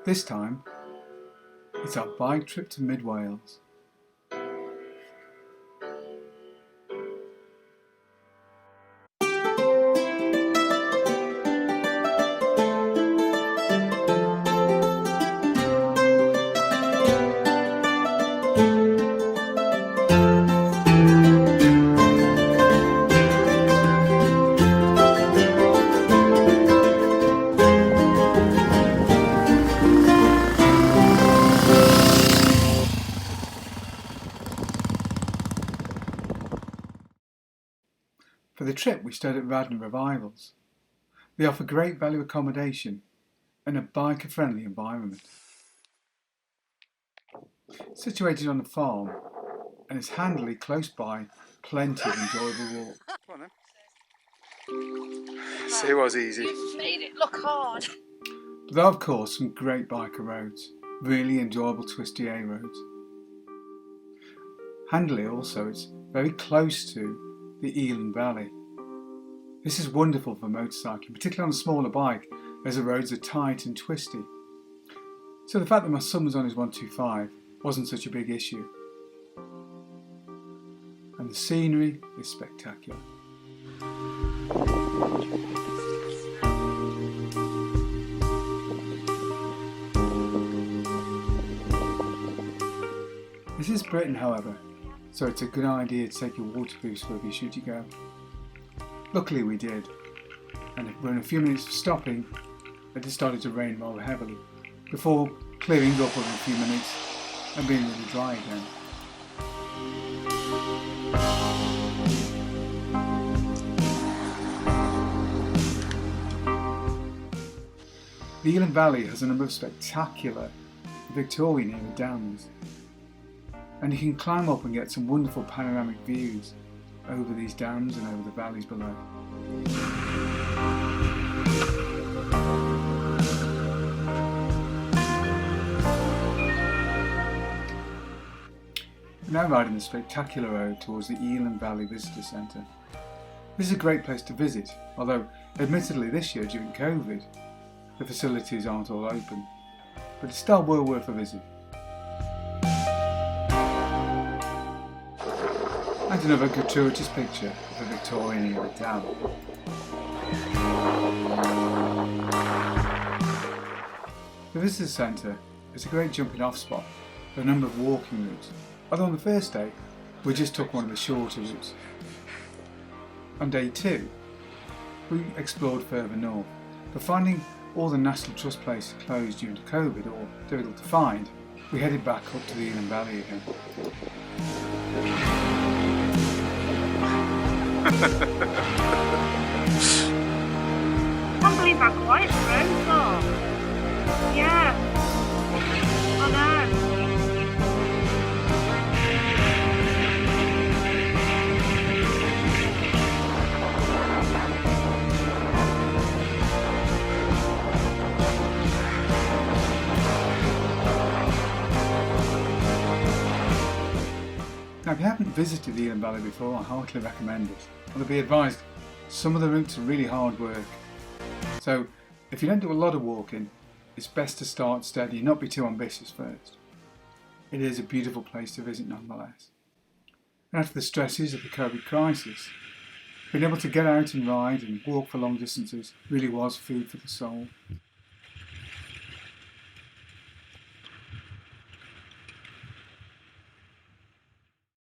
This time, it's our bike trip to mid-Wales. For the trip, we stayed at Radnor Revivals. They offer great value accommodation and a biker-friendly environment. Situated on a farm and is handily close by, plenty of enjoyable walk. Come on then. See, it was easy. You've made it look hard. But there are of course some great biker roads, really enjoyable twisty A roads. Handily also, it's very close to the Elan Valley. This is wonderful for motorcycling, particularly on a smaller bike as the roads are tight and twisty. So the fact that my son was on his 125 wasn't such a big issue. And the scenery is spectacular. This is Britain, however, so it's a good idea to take your waterproofs with you should you go. Luckily we did, and within a few minutes of stopping, it had started to rain rather heavily, before clearing up within a few minutes and being really dry again. The Elan Valley has a number of spectacular Victorian era dams, and you can climb up and get some wonderful panoramic views over these dams and over the valleys below. We're now riding the spectacular road towards the Elan Valley Visitor Centre. This is a great place to visit, although admittedly this year during COVID the facilities aren't all open, but it's still well worth a visit. And another gratuitous picture of the Victorian era dam. The visitor centre is a great jumping off spot for a number of walking routes, although on the first day we just took one of the shorter routes. On day 2 we explored further north, but finding all the National Trust places closed due to COVID or difficult to find, we headed back up to the Elan Valley again. Can't believe how quiet the roads are. Yeah. I know. Now if you haven't visited the Elan Valley before, I heartily recommend it. Although be advised, some of the routes are really hard work. So if you don't do a lot of walking, it's best to start steady and not be too ambitious first. It is a beautiful place to visit nonetheless. And after the stresses of the COVID crisis, being able to get out and ride and walk for long distances really was food for the soul.